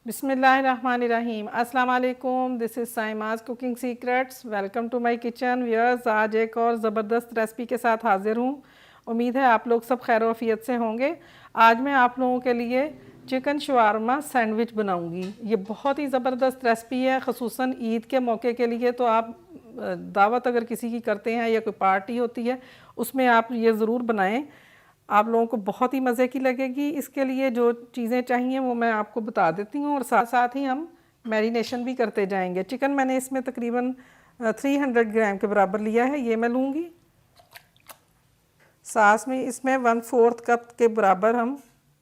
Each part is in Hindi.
बिस्मिल्लाहिर्रहमानिर्रहीम। अस्सलाम वालेकुम, this is Saima's cooking secrets. Welcome to my kitchen viewers. आज एक और ज़बरदस्त रेसिपी के साथ हाज़िर हूँ। उम्मीद है आप लोग सब खैर वफ़ियत से होंगे। आज मैं आप लोगों के लिए चिकन शवारमा सैंडविच बनाऊंगी। ये बहुत ही ज़बरदस्त रेसिपी है, ख़ुसूसन ईद के मौके के लिए। तो आप दावत अगर किसी की करते हैं या कोई पार्टी होती है उसमें आप ये ज़रूर बनाएं, आप लोगों को बहुत ही मज़े की लगेगी। इसके लिए जो चीज़ें चाहिए वो मैं आपको बता देती हूँ और साथ साथ ही हम मैरिनेशन भी करते जाएंगे। चिकन मैंने इसमें तकरीबन 300 ग्राम के बराबर लिया है, ये मैं लूँगी। साथ में इसमें 1/4 कप के बराबर हम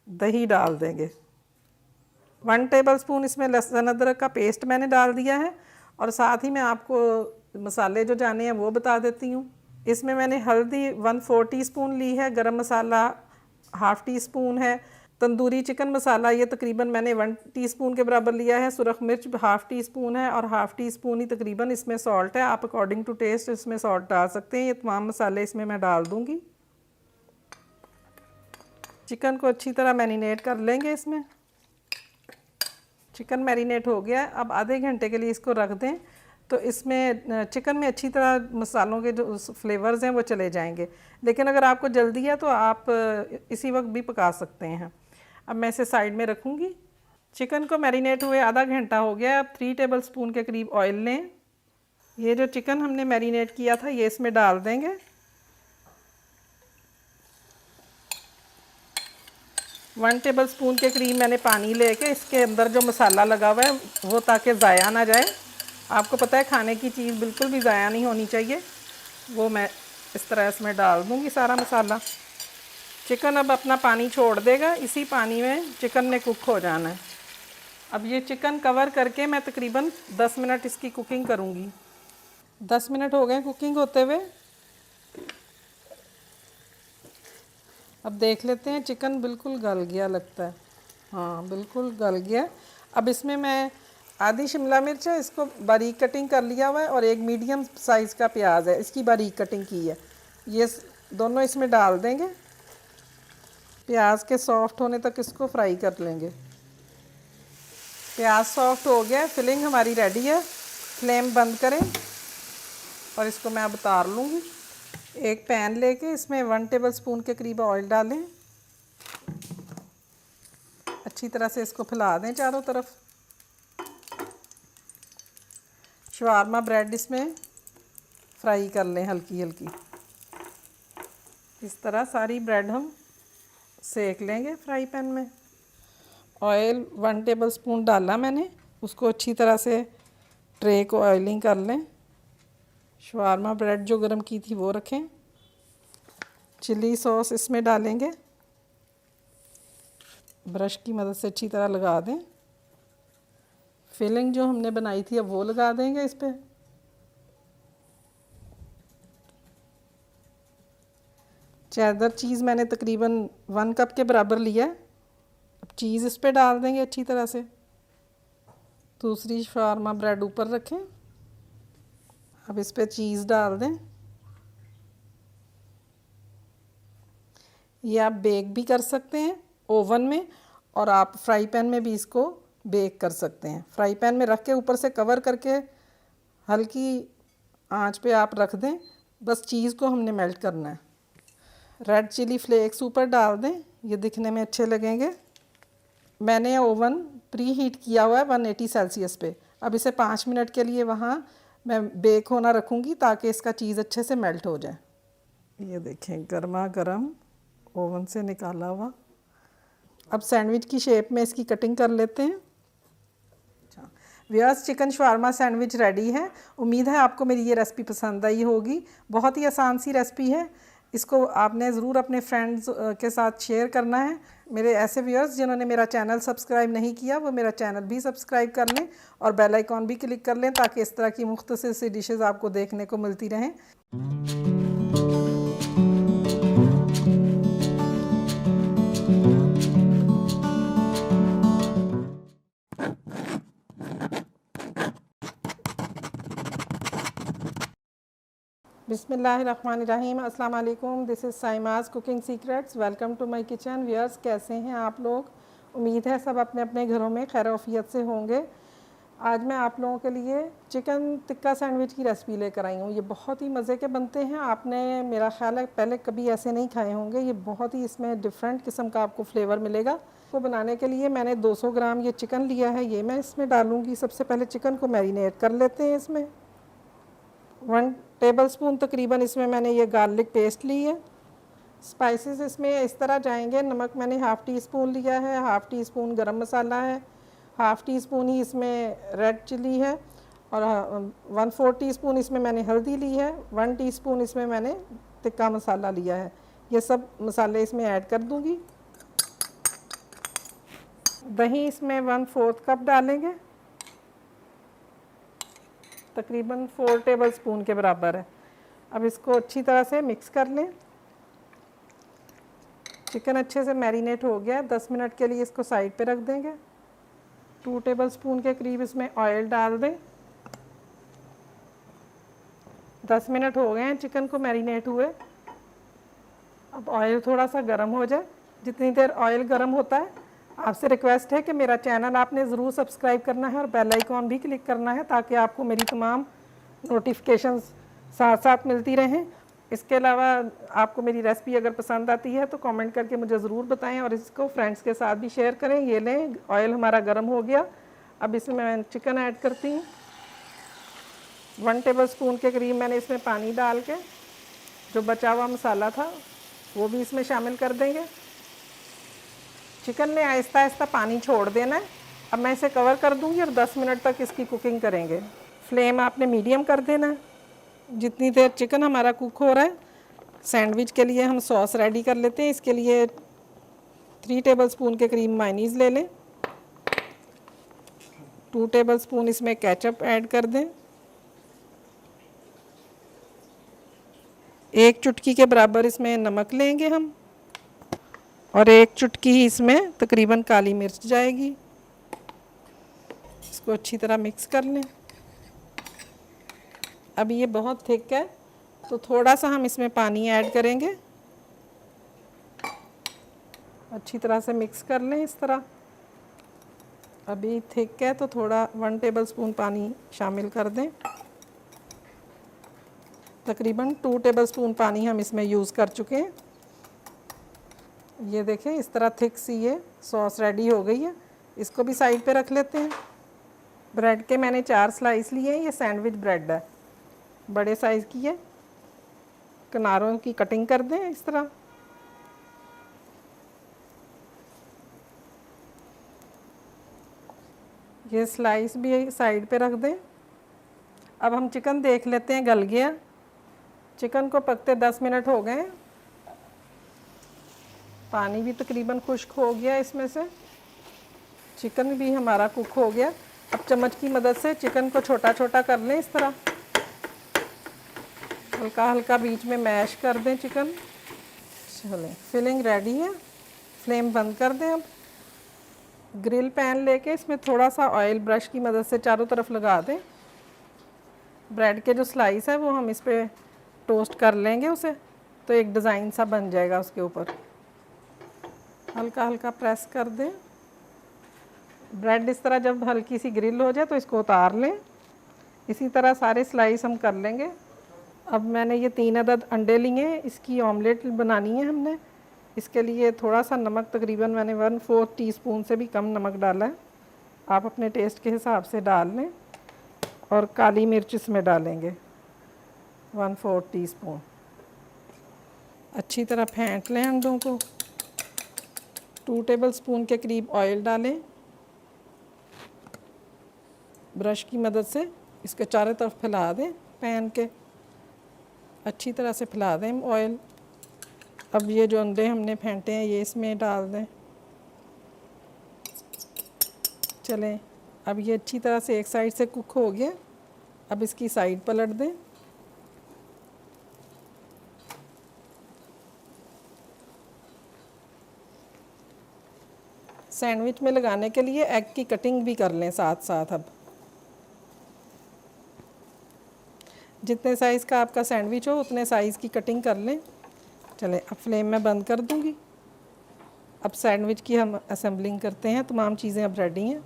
दही डाल देंगे। 1 टेबलस्पून इसमें लहसुन अदरक का पेस्ट मैंने डाल दिया है। और साथ ही मैं आपको मसाले जो जाने हैं वो बता देती हूँ। इसमें मैंने हल्दी 1/4 टीस्पून ली है, गरम मसाला 1/2 टीस्पून है, तंदूरी चिकन मसाला ये तकरीबन मैंने 1 टीस्पून के बराबर लिया है, सुरख मिर्च 1/2 टीस्पून है और 1/2 टीस्पून ही तकरीबन इसमें सॉल्ट है। आप अकॉर्डिंग टू टेस्ट इसमें सॉल्ट डाल सकते हैं। ये तमाम मसाले इसमें मैं डाल दूँगी। चिकन को अच्छी तरह मैरिनेट कर लेंगे। इसमें चिकन मैरिनेट हो गया, अब आधे घंटे के लिए इसको रख दें तो इसमें चिकन में अच्छी तरह मसालों के जो फ्लेवर्स हैं वो चले जाएंगे। लेकिन अगर आपको जल्दी है तो आप इसी वक्त भी पका सकते हैं। अब मैं इसे साइड में रखूँगी। चिकन को मैरिनेट हुए आधा घंटा हो गया। अब 3 टेबलस्पून के करीब ऑयल लें। ये जो चिकन हमने मैरिनेट किया था ये इसमें डाल देंगे। 1 टेबलस्पून के करीब मैंने पानी लेके इसके अंदर जो मसाला लगा हुआ है वो ताकि ज़ाया ना जाए। आपको पता है खाने की चीज़ बिल्कुल भी ज़ाया नहीं होनी चाहिए। वो मैं इस तरह इसमें डाल दूँगी सारा मसाला। चिकन अब अपना पानी छोड़ देगा, इसी पानी में चिकन ने कुक हो जाना है। अब ये चिकन कवर करके मैं तकरीबन 10 मिनट इसकी कुकिंग करूँगी। 10 मिनट हो गए कुकिंग होते हुए। अब देख लेते हैं, चिकन बिल्कुल गल गया लगता है। हाँ, बिल्कुल गल गया। अब इसमें मैं आधी शिमला मिर्च है, इसको बारीक कटिंग कर लिया हुआ है, और एक मीडियम साइज़ का प्याज है, इसकी बारीक कटिंग की है। ये दोनों इसमें डाल देंगे। प्याज के सॉफ्ट होने तक इसको फ्राई कर लेंगे। प्याज सॉफ्ट हो गया, फिलिंग हमारी रेडी है। फ्लेम बंद करें और इसको मैं अब उतार लूँगी। एक पैन लेके इसमें 1 टेबलस्पून के करीब ऑयल डालें। अच्छी तरह से इसको फैला दें चारों तरफ। शवारमा ब्रेड इसमें फ्राई कर लें हल्की हल्की। इस तरह सारी ब्रेड हम सेक लेंगे फ्राई पैन में। ऑयल 1 टेबलस्पून डाला मैंने, उसको अच्छी तरह से ट्रे को ऑयलिंग कर लें। शवारमा ब्रेड जो गरम की थी वो रखें। चिली सॉस इसमें डालेंगे, ब्रश की मदद से अच्छी तरह लगा दें। फिलिंग जो हमने बनाई थी अब वो लगा देंगे इस पर। चेडर चीज़ मैंने तकरीबन 1 कप के बराबर लिया है। अब चीज़ इस पर डाल देंगे अच्छी तरह से। दूसरी शवारमा ब्रेड ऊपर रखें। अब इस पर चीज़ डाल दें। ये आप बेक भी कर सकते हैं ओवन में, और आप फ्राई पैन में भी इसको बेक कर सकते हैं। फ्राई पैन में रख के ऊपर से कवर करके हल्की आंच पे आप रख दें। बस चीज़ को हमने मेल्ट करना है। रेड चिली फ्लेक्स ऊपर डाल दें, ये दिखने में अच्छे लगेंगे। मैंने ओवन प्री हीट किया हुआ है 180 सेल्सियस पे। अब इसे 5 मिनट के लिए वहाँ मैं बेक होना रखूँगी ताकि इसका चीज़ अच्छे से मेल्ट हो जाए। ये देखें, गर्मा गर्म ओवन से निकाला हुआ। अब सैंडविच की शेप में इसकी कटिंग कर लेते हैं। अच्छा viewers, chicken shawarma sandwich ready है। उम्मीद है आपको मेरी ये रेसिपी पसंद आई होगी। बहुत ही आसान सी रेसिपी है। इसको आपने ज़रूर अपने फ्रेंड्स के साथ शेयर करना है। मेरे ऐसे व्यूअर्स जिन्होंने मेरा चैनल सब्सक्राइब नहीं किया वो मेरा चैनल भी सब्सक्राइब कर लें और बेल आइकॉन भी क्लिक कर लें ताकि इस तरह की मुख्तलिफ सी डिशेज़ आपको देखने को मिलती रहें। बिस्मिल्लाहिर्रहमानिर्रहीम। अस्सलाम वालेकुम, this is Saima's cooking secrets. Welcome to my kitchen. Viewers, कैसे हैं आप लोग? उम्मीद है सब अपने अपने घरों में खैर आफियत से होंगे। आज मैं आप लोगों के लिए चिकन टिक्का सैंडविच की रेसिपी लेकर आई हूँ। ये बहुत ही मज़े के बनते हैं। आपने मेरा ख्याल है पहले कभी ऐसे नहीं खाए होंगे। ये बहुत ही इसमें डिफरेंट किस्म का आपको फ्लेवर मिलेगा। को बनाने के लिए मैंने 200 ग्राम ये चिकन लिया है, ये मैं इसमें डालूँगी। सबसे पहले चिकन को मैरिनेट कर लेते हैं। इसमें 1 टेबलस्पून तकरीबन इसमें मैंने ये गार्लिक पेस्ट ली है। स्पाइसेस इसमें इस तरह जाएंगे। नमक मैंने हाफ़ टी स्पून लिया है, हाफ़ टी स्पून गरम मसाला है, हाफ़ टी स्पून ही इसमें रेड चिली है और 1/4 टीस्पून इसमें मैंने हल्दी ली है, 1 टीस्पून इसमें मैंने टिक्का मसाला लिया है। ये सब मसाले इसमें ऐड कर दूंगी। दही इसमें 1/4 कप डालेंगे, तकरीबन 4 टेबलस्पून के बराबर है। अब इसको अच्छी तरह से मिक्स कर लें। चिकन अच्छे से मैरिनेट हो गया, 10 मिनट के लिए इसको साइड पे रख देंगे। 2 टेबलस्पून के करीब इसमें ऑयल डाल दें। 10 मिनट हो गए हैं चिकन को मैरिनेट हुए। अब ऑयल थोड़ा सा गर्म हो जाए। जितनी देर ऑयल गर्म होता है, आपसे रिक्वेस्ट है कि मेरा चैनल आपने ज़रूर सब्सक्राइब करना है और बेल आइकॉन भी क्लिक करना है ताकि आपको मेरी तमाम नोटिफिकेशंस साथ साथ मिलती रहें। इसके अलावा आपको मेरी रेसिपी अगर पसंद आती है तो कमेंट करके मुझे ज़रूर बताएं और इसको फ्रेंड्स के साथ भी शेयर करें। ये लें, ऑयल हमारा गर्म हो गया। अब इसमें मैं चिकन ऐड करती हूँ। 1 टेबलस्पून के करीब मैंने इसमें पानी डाल के जो बचा हुआ मसाला था वो भी इसमें शामिल कर देंगे। चिकन ने आहिस्ता आहिस्ता पानी छोड़ देना है। अब मैं इसे कवर कर दूँगी और 10 मिनट तक इसकी कुकिंग करेंगे। फ्लेम आपने मीडियम कर देना है। जितनी देर चिकन हमारा कुक हो रहा है, सैंडविच के लिए हम सॉस रेडी कर लेते हैं। इसके लिए 3 टेबलस्पून के करीब मायोनीज़ ले लें, 2 टेबलस्पून इसमें केचप ऐड कर दें, 1 चुटकी के बराबर इसमें नमक लेंगे हम और 1 चुटकी ही इसमें तकरीबन काली मिर्च जाएगी। इसको अच्छी तरह मिक्स कर लें। अब ये बहुत थिक है तो थोड़ा सा हम इसमें पानी ऐड करेंगे। अच्छी तरह से मिक्स कर लें इस तरह। अभी थिक है तो थोड़ा 1 टेबलस्पून पानी शामिल कर दें। तकरीबन 2 टेबलस्पून पानी हम इसमें यूज़ कर चुके हैं। ये देखें इस तरह थिक सी ये सॉस रेडी हो गई है। इसको भी साइड पे रख लेते हैं। ब्रेड के मैंने 4 स्लाइस लिए हैं। ये सैंडविच ब्रेड है, बड़े साइज़ की है। किनारों की कटिंग कर दें इस तरह। ये स्लाइस भी साइड पे रख दें। अब हम चिकन देख लेते हैं गल गया। चिकन को पकते 10 मिनट हो गए। पानी भी तकरीबन खुश्क हो गया इसमें से। चिकन भी हमारा कुक हो गया। अब चम्मच की मदद से चिकन को छोटा छोटा कर लें इस तरह। हल्का हल्का बीच में मैश कर दें चिकन। चलें, फिलिंग रेडी है। फ्लेम बंद कर दें। अब ग्रिल पैन लेके इसमें थोड़ा सा ऑयल ब्रश की मदद से चारों तरफ लगा दें। ब्रेड के जो स्लाइस है वो हम इस पर टोस्ट कर लेंगे उसे, तो एक डिज़ाइन सा बन जाएगा उसके ऊपर। हल्का हल्का प्रेस कर दें। ब्रेड इस तरह जब हल्की सी ग्रिल हो जाए तो इसको उतार लें। इसी तरह सारे स्लाइस हम कर लेंगे। अब मैंने ये 3 अदद अंडे लिए हैं। इसकी ऑमलेट बनानी है हमने। इसके लिए थोड़ा सा नमक, तकरीबन मैंने 1/4 टीस्पून से भी कम नमक डाला है। आप अपने टेस्ट के हिसाब से डाल लें। और काली मिर्च इसमें डालेंगे 1/4 टीस्पून। अच्छी तरह फेंट लें अंडों को। 2 टेबलस्पून के करीब ऑयल डालें। ब्रश की मदद से इसके चारों तरफ फैला दें पैन के। अच्छी तरह से फैला दें ऑयल। अब ये जो अंडे हमने फेंटे हैं ये इसमें डाल दें। चलें, अब ये अच्छी तरह से एक साइड से कुक हो गया। अब इसकी साइड पलट दें। सैंडविच में लगाने के लिए एग की कटिंग भी कर लें साथ साथ। अब जितने साइज़ का आपका सैंडविच हो उतने साइज़ की कटिंग कर लें। चलें, अब फ्लेम मैं बंद कर दूंगी। अब सैंडविच की हम असेंबलिंग करते हैं। तमाम चीज़ें अब रेडी हैं।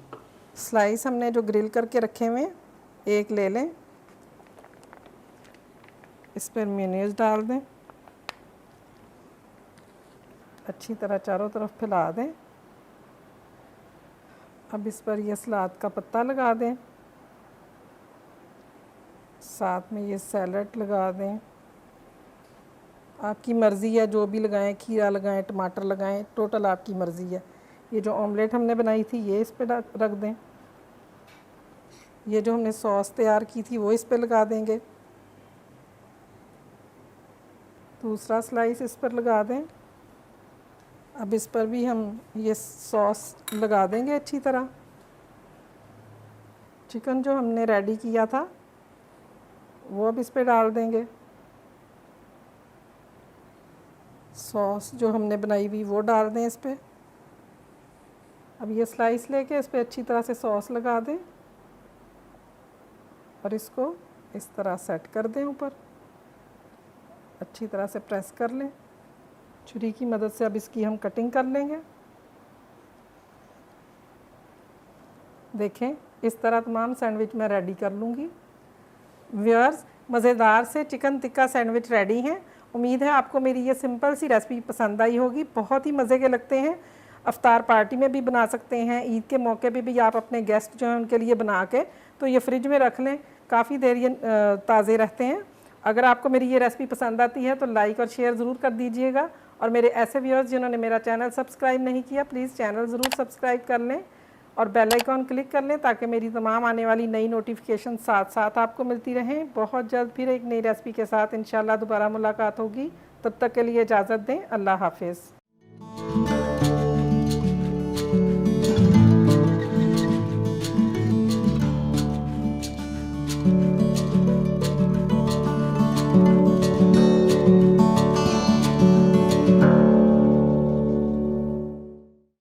स्लाइस हमने जो ग्रिल करके रखे हुए हैं, एक ले लें, इस पर मेयोनेज़ डाल दें, अच्छी तरह चारों तरफ फैला दें। अब इस पर ये सलाद का पत्ता लगा दें, साथ में ये सैलड लगा दें। आपकी मर्ज़ी है, जो भी लगाएं, खीरा लगाएं, टमाटर लगाएं, टोटल आपकी मर्ज़ी है। ये जो ऑमलेट हमने बनाई थी ये इस पर रख दें। ये जो हमने सॉस तैयार की थी वो इस पर लगा देंगे। दूसरा स्लाइस इस पर लगा दें। अब इस पर भी हम ये सॉस लगा देंगे अच्छी तरह। चिकन जो हमने रेडी किया था वो अब इस पर डाल देंगे। सॉस जो हमने बनाई हुई वो डाल दें इस पर। अब ये स्लाइस लेके इस पर अच्छी तरह से सॉस लगा दें और इसको इस तरह सेट कर दें ऊपर। अच्छी तरह से प्रेस कर लें। छुरी की मदद से अब इसकी हम कटिंग कर लेंगे। देखें, इस तरह तमाम सैंडविच मैं रेडी कर लूँगी। व्यूअर्स, मज़ेदार से चिकन टिक्का सैंडविच रेडी हैं। उम्मीद है आपको मेरी ये सिंपल सी रेसिपी पसंद आई होगी। बहुत ही मज़े के लगते हैं। अफ्तार पार्टी में भी बना सकते हैं, ईद के मौके पे भी आप अपने गेस्ट जो हैं उनके लिए बना के तो ये फ्रिज में रख लें, काफ़ी देर ये ताज़े रहते हैं। अगर आपको मेरी ये रेसिपी पसंद आती है तो लाइक और शेयर ज़रूर कर दीजिएगा। और मेरे ऐसे व्यूअर्स जिन्होंने मेरा चैनल सब्सक्राइब नहीं किया, प्लीज़ चैनल ज़रूर सब्सक्राइब कर लें और बेल आइकॉन क्लिक कर लें ताकि मेरी तमाम आने वाली नई नोटिफिकेशन साथ साथ आपको मिलती रहें। बहुत जल्द फिर एक नई रेसिपी के साथ इंशाल्लाह दोबारा मुलाकात होगी। तब तक के लिए इजाज़त दें। अल्लाह हाफिज़।